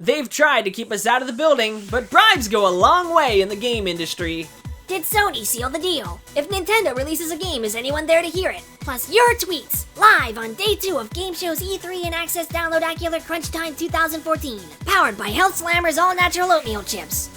They've tried to keep us out of the building, but bribes go a long way in the game industry. Did Sony seal the deal? If Nintendo releases a game, is anyone there to hear it? Plus your tweets, live on day 2 of Gameshow's E3 and Access Download Acular Crunch Time 2014. Powered by Health Slammer's all-natural oatmeal chips.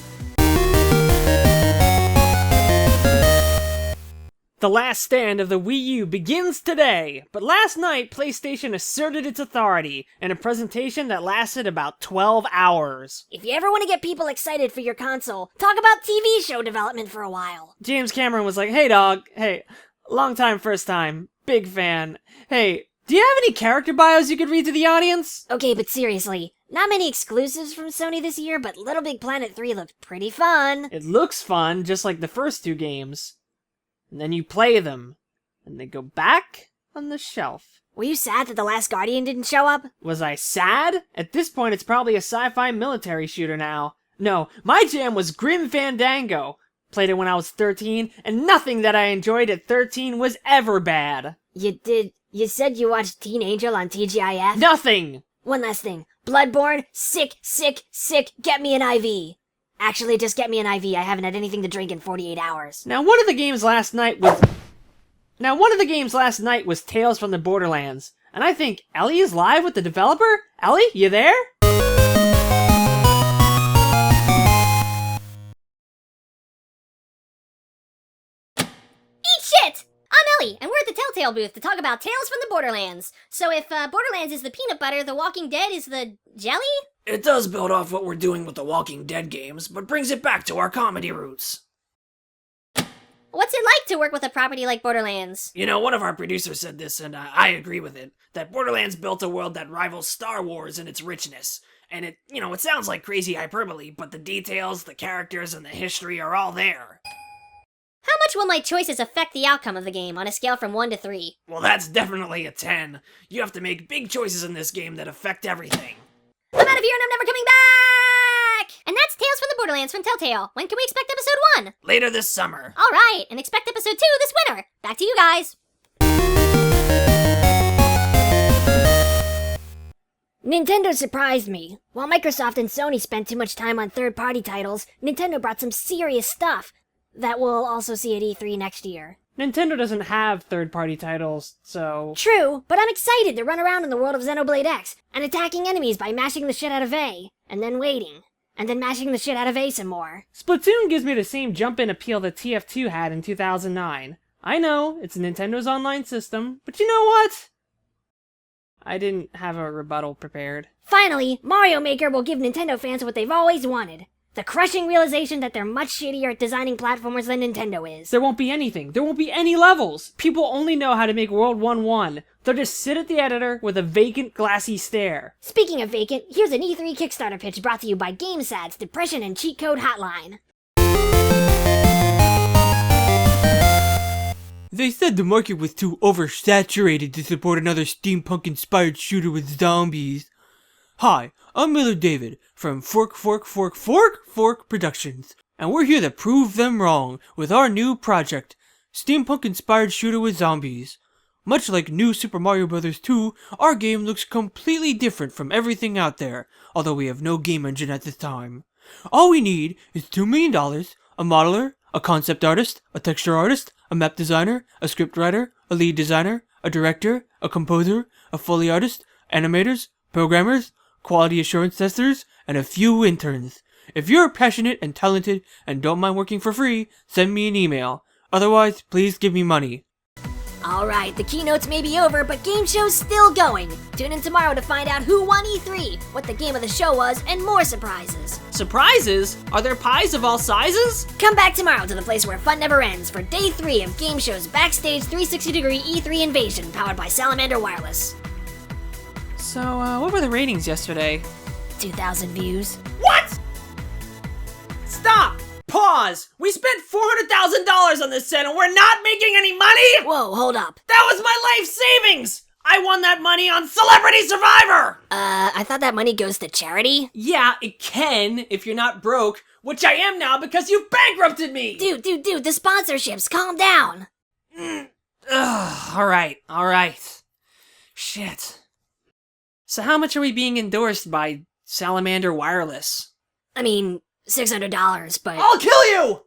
The last stand of the Wii U begins today, but last night PlayStation asserted its authority in a presentation that lasted about 12 hours. If you ever want to get people excited for your console, talk about TV show development for a while. James Cameron was like, hey dog, hey, long time, first time, big fan. Hey, do you have any character bios you could read to the audience? Okay, but seriously, not many exclusives from Sony this year, but Little Big Planet 3 looked pretty fun. It looks fun, just like the first 2 games. And then you play them, and they go back on the shelf. Were you sad that The Last Guardian didn't show up? Was I sad? At this point, it's probably a sci-fi military shooter now. No, my jam was Grim Fandango. Played it when I was 13, and nothing that I enjoyed at 13 was ever bad. You said you watched Teen Angel on TGIF? Nothing! One last thing. Bloodborne, sick, get me an IV. Actually, just get me an IV. I haven't had anything to drink in 48 hours. Now, one of the games last night was Tales from the Borderlands. And I think Ellie is live with the developer? Ellie, you there? Eat shit! I'm Ellie, and we're at the Telltale booth to talk about Tales from the Borderlands. So if Borderlands is the peanut butter, The Walking Dead is the jelly? It does build off what we're doing with the Walking Dead games, but brings it back to our comedy roots. What's it like to work with a property like Borderlands? You know, one of our producers said this, and I agree with it, that Borderlands built a world that rivals Star Wars in its richness. And it sounds like crazy hyperbole, but the details, the characters, and the history are all there. How much will my choices affect the outcome of the game on a scale from 1 to 3? Well, that's definitely a 10. You have to make big choices in this game that affect everything. I'm out of here and I'm never coming back! And that's Tales from the Borderlands from Telltale. When can we expect episode 1? Later this summer. Alright, and expect episode 2 this winter. Back to you guys. Nintendo surprised me. While Microsoft and Sony spent too much time on third-party titles, Nintendo brought some serious stuff that we'll also see at E3 next year. Nintendo doesn't have third-party titles, so... True, but I'm excited to run around in the world of Xenoblade X and attacking enemies by mashing the shit out of A, and then waiting, and then mashing the shit out of A some more. Splatoon gives me the same jump-in appeal that TF2 had in 2009. I know, it's Nintendo's online system, but you know what? I didn't have a rebuttal prepared. Finally, Mario Maker will give Nintendo fans what they've always wanted. The crushing realization that they're much shittier at designing platformers than Nintendo is. There won't be anything. There won't be any levels. People only know how to make World 1-1. They'll just sit at the editor with a vacant, glassy stare. Speaking of vacant, here's an E3 Kickstarter pitch brought to you by GameSad's Depression and Cheat Code Hotline. They said the market was too oversaturated to support another steampunk-inspired shooter with zombies. Hi, I'm Miller David from Fork Productions, and we're here to prove them wrong with our new project, steampunk-inspired shooter with zombies. Much like New Super Mario Bros. 2, our game looks completely different from everything out there, although we have no game engine at this time. All we need is $2 million, a modeler, a concept artist, a texture artist, a map designer, a script writer, a lead designer, a director, a composer, a Foley artist, animators, programmers, quality assurance testers, and a few interns. If you're passionate and talented and don't mind working for free, send me an email. Otherwise, please give me money. Alright, the keynotes may be over, but Gameshow's still going. Tune in tomorrow to find out who won E3, what the game of the show was, and more surprises. Surprises? Are there pies of all sizes? Come back tomorrow to the place where fun never ends for Day 3 of Gameshow's Backstage 360-degree E3 Invasion, powered by Salamander Wireless. So, what were the ratings yesterday? 2,000 views. What?! Stop! Pause! We spent $400,000 on this set and we're not making any money?! Whoa, hold up. That was my life savings! I won that money on Celebrity Survivor! I thought that money goes to charity? Yeah, it can, if you're not broke, which I am now because you bankrupted me! Dude, the sponsorships, calm down! Alright. Shit. So how much are we being endorsed by Salamander Wireless. I mean, $600, but... I'll kill you!